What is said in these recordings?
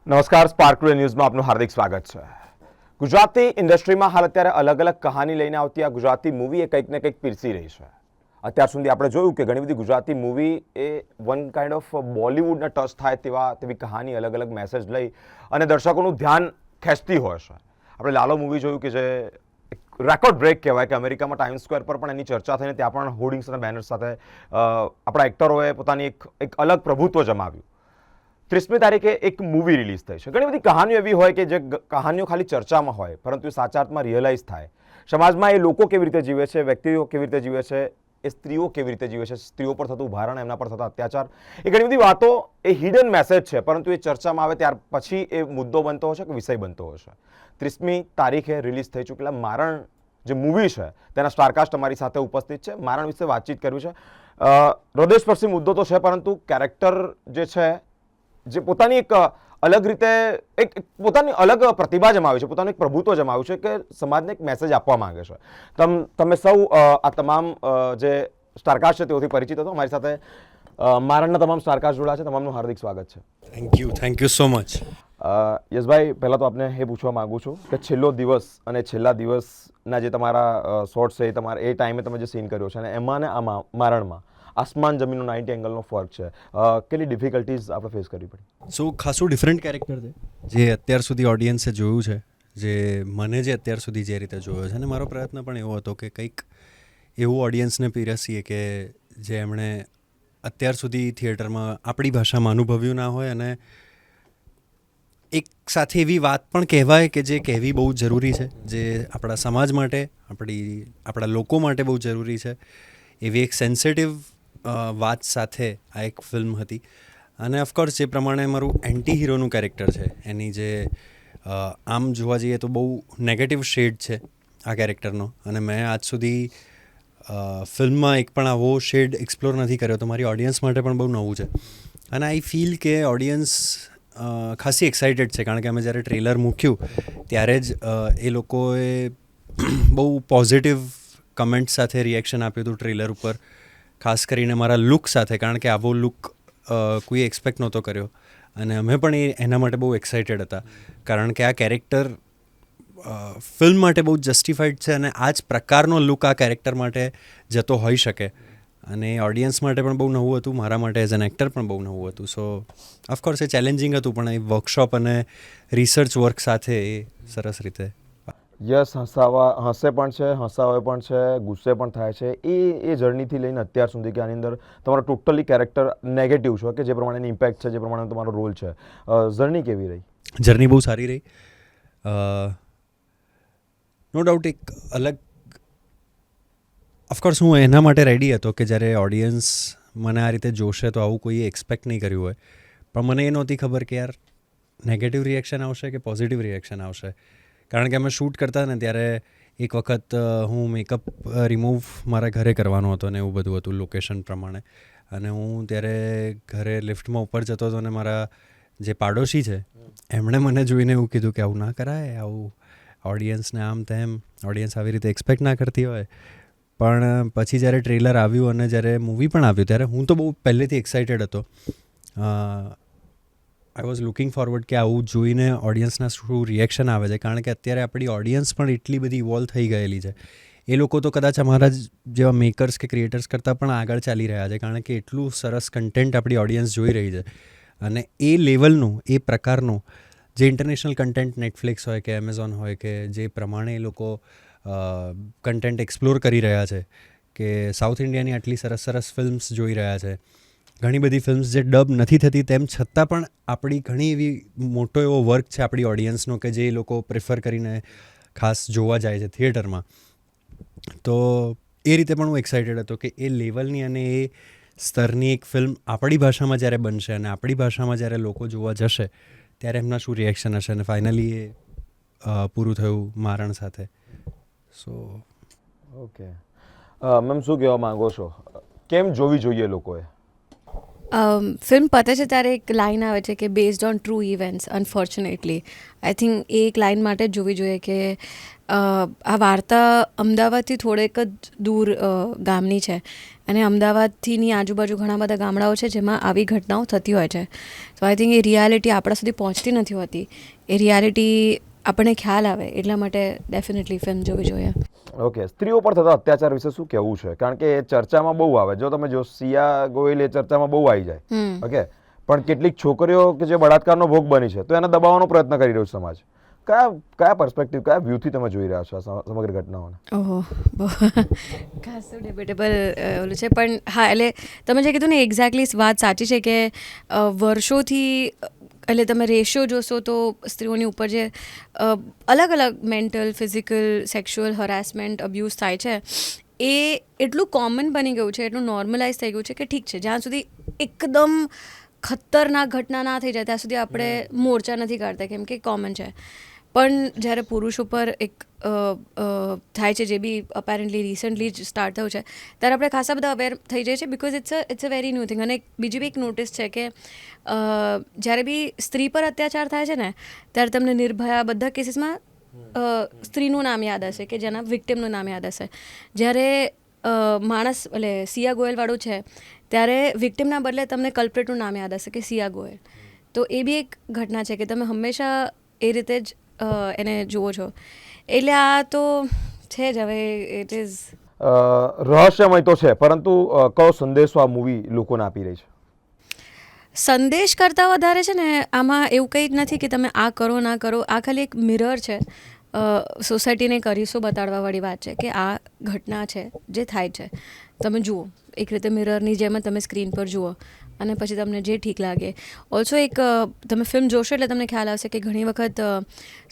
નમસ્કાર, સ્પાર્કલ ન્યૂઝમાં આપનું હાર્દિક સ્વાગત છે. ગુજરાતી ઇન્ડસ્ટ્રીમાં હાલ અત્યારે અલગ અલગ કહાની લઈને આવતી આ ગુજરાતી મૂવી એ કંઈક ને કંઈક પીરસી રહી છે. અત્યાર સુધી આપણે જોયું કે ઘણી બધી ગુજરાતી મૂવી એ વન કાઇન્ડ ઓફ બોલિવૂડને ટચ થાય તેવી કહાની અલગ અલગ મેસેજ લઈ અને દર્શકોનું ધ્યાન ખેંચતી હોય છે. આપણે લાલો મૂવી જોયું કે જે રેકોર્ડ બ્રેક કહેવાય કે અમેરિકામાં ટાઈમ્સ સ્ક્વેર પર પણ એની ચર્ચા થઈને ત્યાં પણ હોર્ડિંગ્સ અને બેનર્સ સાથે આપણા એક્ટરોએ પોતાની એક અલગ પ્રભુત્વ જમાવ્યું. 30મી તારીખે એક મૂવી રિલીઝ થઈ છે. ઘણી બધી કહાનીઓ એવી હોય કે જે કહાનીઓ ખાલી ચર્ચામાં હોય પરંતુ એ સાચા અર્થમાં રિયલાઇઝ થાય. સમાજમાં એ લોકો કેવી રીતે જીવે છે, વ્યક્તિઓ કેવી રીતે જીવે છે, એ સ્ત્રીઓ કેવી રીતે જીવે છે, સ્ત્રીઓ પર થતું ભારણ, એમના પર થતા અત્યાચાર, એ ઘણી બધી વાતો એ હિડન મેસેજ છે પરંતુ એ ચર્ચામાં આવે ત્યાર પછી એ મુદ્દો બનતો હોય છે કે વિષય બનતો હોય છે. 30મી તારીખે રિલીઝ થઈ ચૂકેલા મારણ જે મૂવી છે તેના સ્ટારકાસ્ટ અમારી સાથે ઉપસ્થિત છે. મારણ વિશે વાતચીત કરવી છે. હૃદયસ્પર્શી મુદ્દો તો છે પરંતુ કેરેક્ટર જે છે જે પોતાની એક અલગ રીતે એક પોતાની અલગ પ્રતિભા જમાવી છે, પોતાનું એક પ્રભુત્વ જમાવ્યું છે કે સમાજને એક મેસેજ આપવા માંગે છે. તમે સૌ આ તમામ જે સ્ટારકાસ્ટ છે તેઓથી પરિચિત હતો. અમારી સાથે મારણના તમામ સ્ટારકાસ્ટ જોડા છે. તમામનું હાર્દિક સ્વાગત છે. Thank you so much. યશભાઈ, પહેલાં તો આપને એ પૂછવા માગું છું કે છેલ્લો દિવસ અને છેલ્લા દિવસના જે તમારા શોર્ટ્સ છે એ ટાઈમે તમે જે સીન કર્યો છે અને એમાં ને આમાં મારણમાં આસમાન જમીનનો 90 એંગલનો ફર્ક છે. કેટલી ડિફિકલ્ટીઝ આપણે ફેસ કરવી પડી? સો ખાસું ડિફરન્ટ કેરેક્ટર છે જે અત્યાર સુધી ઓડિયન્સે જોયું છે, જે મને જે અત્યાર સુધી જે રીતે જોયો છે. અને મારો પ્રયત્ન પણ એવો હતો કે કંઈક એવું ઓડિયન્સને પીરસીએ કે જે એમણે અત્યાર સુધી થિયેટરમાં આપણી ભાષામાં અનુભવ્યું ના હોય અને એક સાથે એવી વાત પણ કહેવાય કે જે કહેવી બહુ જરૂરી છે, જે આપણા સમાજ માટે, આપણા લોકો માટે બહુ જરૂરી છે. એવી એક સેન્સિટિવ વાત સાથે આ એક ફિલ્મ હતી. અને ઓફકોર્સ જે પ્રમાણે મારું એન્ટી હીરોનું કેરેક્ટર છે, એની જે આમ જોવા જઈએ તો બહુ નેગેટિવ શેડ છે આ કેરેક્ટરનો, અને મેં આજ સુધી ફિલ્મમાં એક પણ આવો શેડ એક્સપ્લોર નથી કર્યો, તો મારી ઓડિયન્સ માટે પણ બહુ નવું છે. અને આઈ ફીલ કે ઓડિયન્સ ખાસી એક્સાઇટેડ છે, કારણ કે અમે જ્યારે ટ્રેલર મૂક્યું ત્યારે જ એ લોકોએ બહુ પોઝિટિવ કમેન્ટ સાથે રિએક્શન આપ્યું હતું ટ્રેલર ઉપર, ખાસ કરીને મારા લુક સાથે, કારણ કે આવો લુક કોઈ એક્સપેક્ટ નહોતો કર્યો. અને અમે પણ એના માટે બહુ એક્સાઇટેડ હતા, કારણ કે આ કેરેક્ટર ફિલ્મ માટે બહુ જસ્ટિફાઈડ છે અને આ જ પ્રકારનો લુક આ કેરેક્ટર માટે જતો હોઈ શકે. અને ઓડિયન્સ માટે પણ બહુ નવું હતું, મારા માટે એઝ એન એક્ટર પણ બહુ નવું હતું. સો ઓફકોર્સ એ ચેલેન્જિંગ હતું, પણ એ વર્કશોપ અને રિસર્ચ વર્ક સાથે એ સરસ રીતે. યસ, હસે પણ છે, હસાવે પણ છે, ગુસ્સે પણ થાય છે. એ જર્નીથી લઈને અત્યાર સુધી કે આની અંદર તમારો ટોટલી કેરેક્ટર નેગેટિવ છે કે જે પ્રમાણેની ઇમ્પેક્ટ છે, જે પ્રમાણે તમારો રોલ છે, જર્ની કેવી રહી? જર્ની બહુ સારી રહી. નો ડાઉટ એક અલગ, ઓફકોર્સ હું એના માટે રેડી હતો કે જ્યારે ઓડિયન્સ મને આ રીતે જોશે તો આવું કોઈએ એક્સપેક્ટ નહીં કર્યું હોય. પણ મને એ નહોતી ખબર કે યાર નેગેટિવ રિએક્શન આવશે કે પોઝિટિવ રિએક્શન આવશે. કારણ કે અમે શૂટ કરતા ને ત્યારે એક વખત હું મેકઅપ રિમૂવ મારા ઘરે કરવાનો હતો ને એવું બધું હતું લોકેશન પ્રમાણે. અને હું ત્યારે ઘરે લિફ્ટમાં ઉપર જતો હતો અને મારા જે પાડોશી છે એમણે મને જોઈને એવું કીધું કે આવું ના કરાય, આવું ઓડિયન્સને આમ તેમ, ઓડિયન્સ આવી રીતે એક્સપેક્ટ ના કરતી હોય. પણ પછી જ્યારે ટ્રેલર આવ્યું અને જ્યારે મૂવી પણ આવ્યું ત્યારે હું તો બહુ પહેલેથી એક્સાઇટેડ હતો. આઈ વોઝ લુકિંગ ફોરવર્ડ કે આવું જોઈને ઓડિયન્સના શું રિએક્શન આવે છે, કારણ કે અત્યારે આપણી ઓડિયન્સ પણ એટલી બધી ઇવોલ્વ થઈ ગયેલી છે. એ લોકો તો કદાચ અમારા જેવા મેકર્સ કે ક્રિએટર્સ કરતાં પણ આગળ ચાલી રહ્યા છે, કારણ કે એટલું સરસ કન્ટેન્ટ આપણી ઓડિયન્સ જોઈ રહી છે. અને એ લેવલનું, એ પ્રકારનું જે ઇન્ટરનેશનલ કન્ટેન્ટ નેટફ્લિક્સ હોય કે એમેઝોન હોય કે જે પ્રમાણે એ લોકો કન્ટેન્ટ એક્સપ્લોર કરી રહ્યા છે, કે સાઉથ ઇન્ડિયાની આટલી સરસ સરસ ફિલ્મ્સ જોઈ રહ્યા છે, ઘણી બધી ફિલ્મ્સ જે ડબ નથી થતી તેમ છતાં પણ આપણી ઘણી એવી મોટો એવો વર્ક છે આપણી ઓડિયન્સનો કે જે એ લોકો પ્રિફર કરીને ખાસ જોવા જાય છે થિયેટરમાં. તો એ રીતે પણ હું એક્સાઇટેડ હતો કે એ લેવલની અને એ સ્તરની એક ફિલ્મ આપણી ભાષામાં જ્યારે બનશે અને આપણી ભાષામાં જ્યારે લોકો જોવા જશે ત્યારે એમના શું રિએક્શન હશે. અને ફાઇનલી એ પૂરું થયું મારણ સાથે. સો ઓકે મેમ, શું કહેવા માંગો છો? કેમ જોવી જોઈએ લોકોએ? ફિલ્મ પતે છે ત્યારે એક લાઇન આવે છે કે based on true events unfortunately I think એ એક લાઇન માટે જ જોવી જોઈએ કે આ વાર્તા અમદાવાદથી થોડેક જ દૂર ગામની છે અને અમદાવાદથીની આજુબાજુ ઘણા બધા ગામડાઓ છે જેમાં આવી ઘટનાઓ થતી હોય છે તો આઈ થિંક એ રિયાલિટી આપણા સુધી પહોંચતી નથી હોતી એ રિયાલિટી આપણને ખ્યાલ આવે એટલા માટે ડેફિનેટલી ફિલ્મ જોવી જોઈએ. ઓકે, સ્ત્રીઓ પર થતા અત્યાચાર વિશે શું કહેવું છે? કારણ કે એ ચર્ચામાં બહુ આવે. જો તમે જો સિયા ગોયલ એ ચર્ચામાં બહુ આવી જાય, ઓકે, પણ કેટલીક છોકરીઓ કે જે બળાત્કારનો ભોગ બની છે તો એને દબાવવાનો પ્રયત્ન કરી રહ્યો છે સમાજ. કયા પર્સપેક્ટિવ, કયા વ્યૂથી તમે જોઈ રહ્યા છો આ સમગ્ર ઘટનાઓને? ઓહો, બહુ ખાસું ડિબેટેબલ ઓલું છે પણ હા, એટલે તમે જે કીધું ને એક્ઝેક્ટલી વાત સાચી છે કે વર્ષોથી એટલે તમે રેશિયો જોશો તો સ્ત્રીઓની ઉપર જે અલગ અલગ મેન્ટલ, ફિઝિકલ, સેક્સ્યુઅલ હરાસમેન્ટ, અબ્યુઝ થાય છે એ એટલું કોમન બની ગયું છે, એટલું નોર્મલાઇઝ થઈ ગયું છે કે ઠીક છે, જ્યાં સુધી એકદમ ખતરનાક ઘટના ના થઈ જાય ત્યાં સુધી આપણે મોરચા નથી કાઢતા કેમ કે કોમન છે. પણ જ્યારે પુરુષ ઉપર એક થાય છે જે બી અપેરેન્ટલી રિસન્ટલી જ સ્ટાર્ટ થયું છે ત્યારે આપણે ખાસા બધા અવેર થઈ જઈએ છીએ because it's a very new thing. અને બીજી બી એક નોટિસ છે કે જ્યારે બી સ્ત્રી પર અત્યાચાર થાય છે ને ત્યારે તમને નિર્ભયા બધા કેસીસમાં સ્ત્રીનું નામ યાદ હશે કે જેના વિક્ટિમનું નામ યાદ હશે. જ્યારે માણસ એટલે સિયા ગોયલવાળું છે ત્યારે વિક્ટિમના બદલે તમને કલ્પ્રેટનું નામ યાદ હશે કે સિયા ગોયલ. તો એ બી એક ઘટના છે કે તમે હંમેશા એ રીતે જ એને જુઓ છો. એટલે આ તો છે જ હવે ઇટ ઇઝ રહસ્યમય તો છે, પરંતુ કયો સંદેશો આ મૂવી લોકોને આપી રહી છે? સંદેશ કરતાં વધારે છે ને આમાં એવું કંઈ જ નથી કે તમે આ કરો ના કરો, આ ખાલી એક મિરર છે સોસાયટીને કરીશો બતાડવાવાળી વાત છે કે આ ઘટના છે જે થાય છે, તમે જુઓ એક રીતે મિરરની જેમ તમે સ્ક્રીન પર જુઓ અને પછી તમને જે ઠીક લાગે. ઓલ્સો એક તમે ફિલ્મ જોશો એટલે તમને ખ્યાલ આવશે કે ઘણી વખત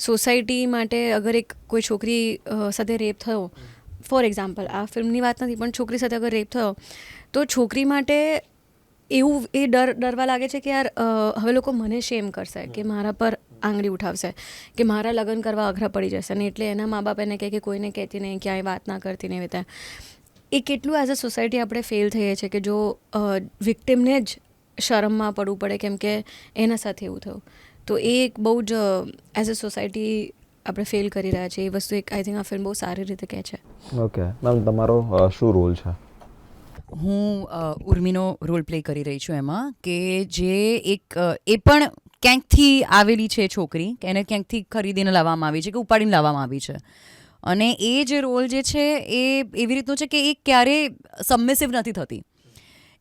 સોસાયટી માટે અગર એક કોઈ છોકરી સાથે રેપ થયો, ફોર એક્ઝામ્પલ આ ફિલ્મની વાત નથી પણ છોકરી સાથે અગર રેપ થયો તો છોકરી માટે એવું એ ડરવા લાગે છે કે યાર હવે લોકો મને શેમ કરશે કે મારા પર આંગળી ઉઠાવશે કે મારા લગ્ન કરવા અઘરા પડી જશે ને એટલે એના મા બાપ એને કહે કે કોઈને કહેતી નહીં, ક્યાંય વાત ના કરતી નહીં. રીતે એ કેટલું એઝ અ સોસાયટી આપણે ફેલ થઈએ છીએ કે જો વિક્ટિમને જ શરમમાં પડવું પડે કેમ કે એના સાથે એવું થયું. તો એ એક બહુ જ એઝ અ સોસાયટી આપણે ફેલ કરી રહ્યા છીએ. એ વસ્તુ એક આઈ થિંક આ ફિલ્મ બહુ સારી રીતે કહે છે. ઓકે મેમ, તમારો શું રોલ છે? હું ઉર્મિનો રોલ પ્લે કરી રહી છું એમાં કે જે એક એ પણ ક્યાંકથી આવેલી છે છોકરી કે એને ક્યાંકથી ખરીદીને લાવવામાં આવી છે કે ઉપાડીને લાવવામાં આવી છે અને એ જે રોલ જે છે એ એવી રીતનું છે કે એ ક્યારેય સબમિસિવ નથી થતી.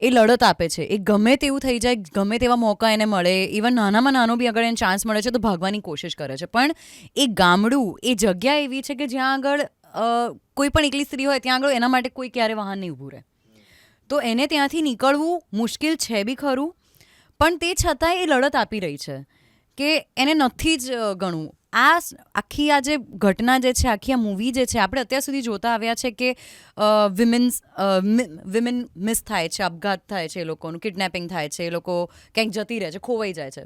એ લડત આપે છે, એ ગમે તેવું થઈ જાય, ગમે તેવા મોકા એને મળે, ઇવન નાનામાં નાનો બી અગર એને ચાન્સ મળે છે તો ભાગવાની કોશિશ કરે છે. પણ એ ગામડું, એ જગ્યા એવી છે કે જ્યાં આગળ કોઈ પણ એકલી સ્ત્રી હોય ત્યાં આગળ એના માટે કોઈ ક્યારે વાહન નહીં ઊભું રહે. તો એને ત્યાંથી નીકળવું મુશ્કેલ છે બી ખરું, પણ તે છતાંય એ લડત આપી રહી છે કે એને નથી જ ગણવું. આખી આ જે ઘટના જે છે, આખી આ મૂવી જે છે, આપણે અત્યાર સુધી જોતા આવ્યા છે કે વિમેન મિસ થાય છે, આપઘાત થાય છે, એ લોકોનું કિડનેપિંગ થાય છે, એ લોકો ક્યાંક જતી રહે છે, ખોવાઈ જાય છે,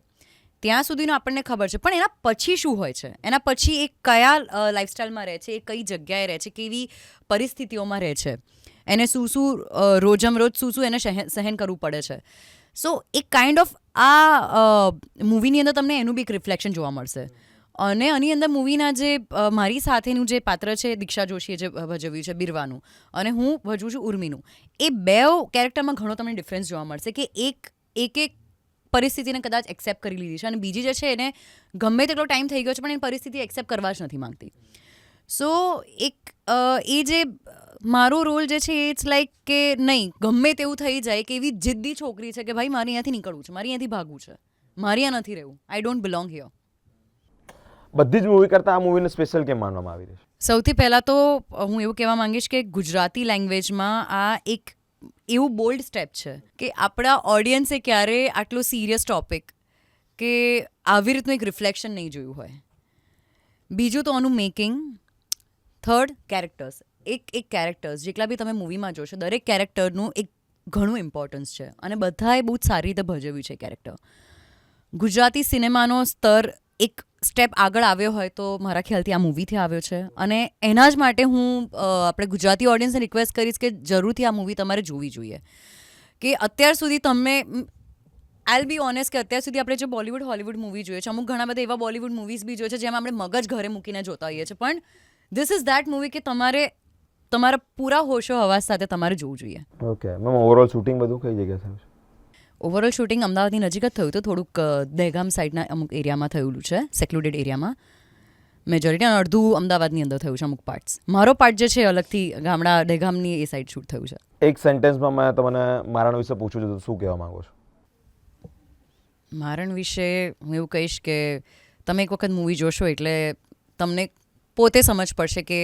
ત્યાં સુધીનું આપણને ખબર છે. પણ એના પછી શું હોય છે, એના પછી એ કયા લાઈફસ્ટાઈલમાં રહે છે, એ કઈ જગ્યાએ રહે છે, કેવી પરિસ્થિતિઓમાં રહે છે, એને શું રોજમરોજ શું એને સહન કરવું પડે છે. સો એક કાઇન્ડ ઓફ આ મૂવીની અંદર તમને એનું બી એક રિફ્લેક્શન જોવા મળશે. અને આની અંદર મૂવીના જે મારી સાથેનું જે પાત્ર છે દીક્ષા જોશીએ જે ભજવ્યું છે બિરવાનું અને હું ભજવું છું ઉર્મિનું, એ બે કેરેક્ટરમાં ઘણો તમને ડિફરન્સ જોવા મળશે કે એક પરિસ્થિતિને કદાચ એક્સેપ્ટ કરી લીધી છે અને બીજી જે છે એને ગમે તેટલો ટાઈમ થઈ ગયો છે પણ એ પરિસ્થિતિ એક્સેપ્ટ કરવા જ નથી માંગતી. સો એક એ જે મારો રોલ જે છે ઇટ્સ લાઈક કે નહીં, ગમે તેવું થઈ જાય કે એવી જિદ્દી છોકરી છે કે ભાઈ મારે અહીંયાથી નીકળવું છે, મારે અહીંયાથી ભાગવું છે, મારે અહીંયા નથી રહેવું, આઈ ડોન્ટ બિલોંગ હિયર. બધી જ મૂવી કરતાં આ મૂવીને સ્પેશિયલ કેમ માનવામાં આવી રહી છે? સૌથી પહેલાં તો હું એવું કહેવા માંગીશ કે ગુજરાતી લેંગ્વેજમાં આ એક એવું બોલ્ડ સ્ટેપ છે કે આપણા ઓડિયન્સે ક્યારેય આટલો સિરિયસ ટોપિક કે આવી રીતનું એક રિફ્લેક્શન નહીં જોયું હોય. બીજું તો આનું મેકિંગ. Third, characters. એક કેરેક્ટર્સ જેટલા બી તમે મૂવીમાં જોશો દરેક કેરેક્ટરનું એક ઘણું ઇમ્પોર્ટન્સ છે અને બધાએ બહુ જ સારી રીતે ભજવ્યું છે કેરેક્ટર. ગુજરાતી સિનેમાનો સ્તર એક સ્ટેપ આગળ આવ્યો હોય તો મારા ખ્યાલથી આ મૂવીથી આવ્યો છે અને એના જ માટે હું આપણે ગુજરાતી ઓડિયન્સને રિક્વેસ્ટ કરીશ કે જરૂરથી આ મૂવી તમારે જોવી જોઈએ. કે અત્યાર સુધી તમે આઈલ બી ઓનેસ્ટ કે અત્યાર સુધી આપણે જે બોલિવૂડ હોલિવૂડ મૂવી જોઈએ છે, અમુક ઘણા બધા એવા બોલિવૂડ મૂવીઝ બી જોઈએ છે જેમાં આપણે મગજ ઘરે મૂકીને જોતા હોઈએ છીએ, પણ ધીસ ઇઝ દેટ મૂવી કે તમારે તમારા પૂરા હોશો હવાસ સાથે તમારે જોવું જોઈએ. ઓકે મેમ, ઓવરઓલ શૂટિંગ બધું કઈ જગ્યાએ થયું છે? ઓવરઓલ શૂટિંગ અમદાવાદની નજીક જ થયું હતું, થોડુંક દહેગામ સાઈડના અમુક એરિયામાં થયેલું છે, સેક્લુડેડ એરિયામાં મેજોરિટી, અને અડધું અમદાવાદની અંદર થયું છે અમુક પાર્ટ્સ. મારો પાર્ટ જે છે અલગથી ગામડા દહેગામની એ સાઈડ શૂટ થયું છે. એક સેન્ટેન્સમાં મેં તમને મારણ વિશે પૂછું છું તો શું કહેવા માંગો છો? મારણ વિશે હું એવું કહીશ કે તમે એક વખત મૂવી જોશો એટલે તમને પોતે સમજ પડશે કે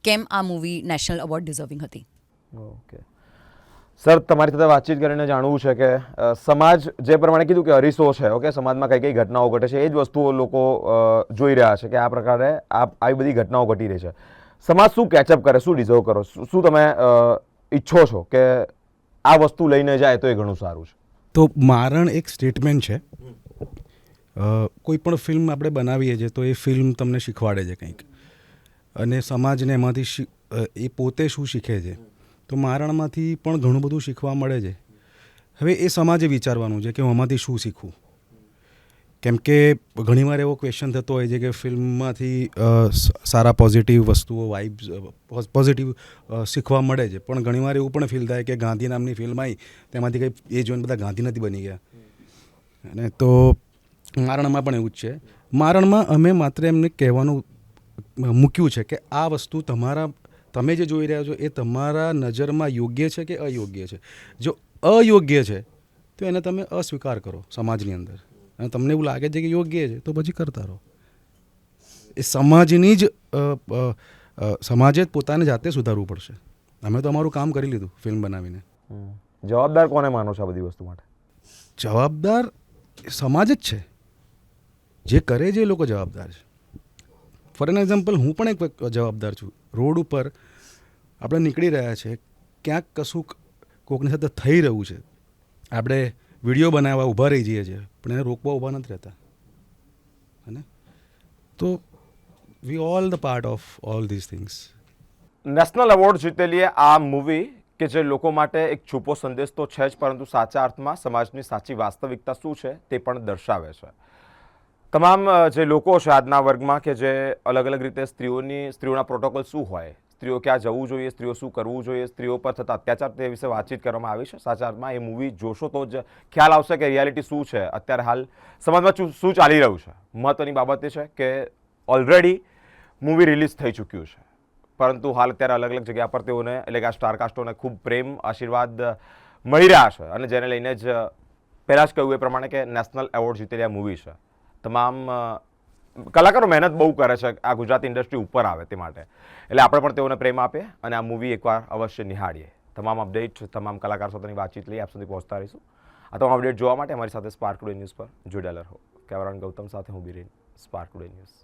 કેમ આ મૂવી નેશનલ એવોર્ડ ડિઝર્વિંગ હતી. ઓકે સર, તમારી સાથે વાતચીત કરીને જાણવું છે કે સમાજ જે પ્રમાણે કીધું કે અરીસો છે, ઓકે, સમાજમાં કઈ કઈ ઘટનાઓ ઘટે છે એ જ વસ્તુઓ લોકો જોઈ રહ્યા છે કે આ પ્રકારે આવી બધી ઘટનાઓ ઘટી રહી છે. સમાજ શું કેચઅપ કરે, શું ડિઝર્વ કરો, શું તમે ઈચ્છો છો કે આ વસ્તુ લઈને જાય તો એ ઘણું સારું છે? તો મારણ એક સ્ટેટમેન્ટ છે. કોઈ પણ ફિલ્મ આપણે બનાવીએ છીએ તો એ ફિલ્મ તમને શીખવાડે છે કંઈક, અને સમાજને એમાંથી એ પોતે શું શીખે છે. તો મારણમાંથી પણ ઘણું બધું શીખવા મળે છે. હવે એ સમાજે વિચારવાનું છે કે હું આમાંથી શું શીખું, કેમ કે ઘણીવાર એવો ક્વેશ્ચન થતો હોય છે કે ફિલ્મમાંથી સારા પોઝિટિવ વસ્તુઓ, વાઇબ્સ, પોઝિટિવ શીખવા મળે છે, પણ ઘણીવાર એવું પણ ફીલ થાય કે ગાંધી નામની ફિલ્મ આવી તેમાંથી કંઈ એ જોઈને બધા ગાંધી નથી બની ગયા. અને તો મારણમાં પણ એવું જ છે. મારણમાં અમે માત્ર એમને કહેવાનું મૂક્યું છે કે આ વસ્તુ તમે જે જોઈ રહ્યા છો એ તમારા નજરમાં યોગ્ય છે કે અયોગ્ય છે. જો અયોગ્ય છે તો એને તમે અસ્વીકાર કરો સમાજની અંદર, અને તમને એવું લાગે છે કે યોગ્ય છે તો પછી કરતા રહો. એ સમાજની જ સમાજે જ પોતાને જાતે સુધારવું પડશે. અમે તો અમારું કામ કરી લીધું ફિલ્મ બનાવીને. જવાબદાર કોને માનો છો આ બધી વસ્તુ માટે? જવાબદાર સમાજ જ છે. જે કરે છે એ લોકો જવાબદાર છે. ફોર એન એક્ઝામ્પલ, હું પણ એક જવાબદાર છું. રોડ ઉપર આપણે નીકળી રહ્યા છે, ક્યાંક કશું કોકની સાથે થઈ રહ્યું છે, આપણે વિડીયો બનાવવા ઊભા રહી જઈએ છીએ, પણ એને રોકવા ઊભા નથી રહેતા. અને તો we all the part of all these things. National award જીતેલી આ મૂવી કે જે લોકો માટે એક છુપો સંદેશ તો છે જ, પરંતુ સાચા અર્થમાં સમાજની સાચી વાસ્તવિકતા શું છે તે પણ દર્શાવે છે. તમામ જે લોકો છે આજના વર્ગમાં કે જે અલગ અલગ રીતે સ્ત્રીઓના પ્રોટોકોલ શું હોય, સ્ત્રીઓ ક્યાં જવું જોઈએ, સ્ત્રીઓ શું કરવું જોઈએ, સ્ત્રીઓ પર થતા અત્યાચાર તે વિશે વાતચીત કરવામાં આવી છે. સાચા અર્થમાં એ મૂવી જોશો તો જ ખ્યાલ આવશે કે રિયાલિટી શું છે, અત્યારે હાલ સમાજમાં શું ચાલી રહ્યું છે. મહત્વની બાબત એ છે કે ઓલરેડી મૂવી રિલીઝ થઈ ચૂક્યું છે, પરંતુ હાલ અત્યારે અલગ અલગ જગ્યા પર તેઓને એટલે કે આ સ્ટારકાસ્ટોને ખૂબ પ્રેમ આશીર્વાદ મળી રહ્યા છે, અને જેને લઈને જ પહેલાં જ કહ્યું એ પ્રમાણે કે નેશનલ એવોર્ડ જીતેલી આ મૂવી છે. તમામ કલાકારો મહેનત બહુ કરે છે આ ગુજરાતી ઇન્ડસ્ટ્રી ઉપર આવે તે માટે, એટલે આપણે પણ તેઓને પ્રેમ આપીએ અને આ મૂવી એકવાર અવશ્ય નિહાળીએ. તમામ અપડેટ, તમામ કલાકાર સાથેની વાતચીત લઈ આપ સુધી પહોંચતા રહીશું. આ તમામ અપડેટ જોવા માટે અમારી સાથે સ્પાર્ક ટુડે ન્યૂઝ પર જોડાયેલા રહો. કેમેરામેન ગૌતમ સાથે હું બિરેન, સ્પાર્ક ટુડે ન્યૂઝ.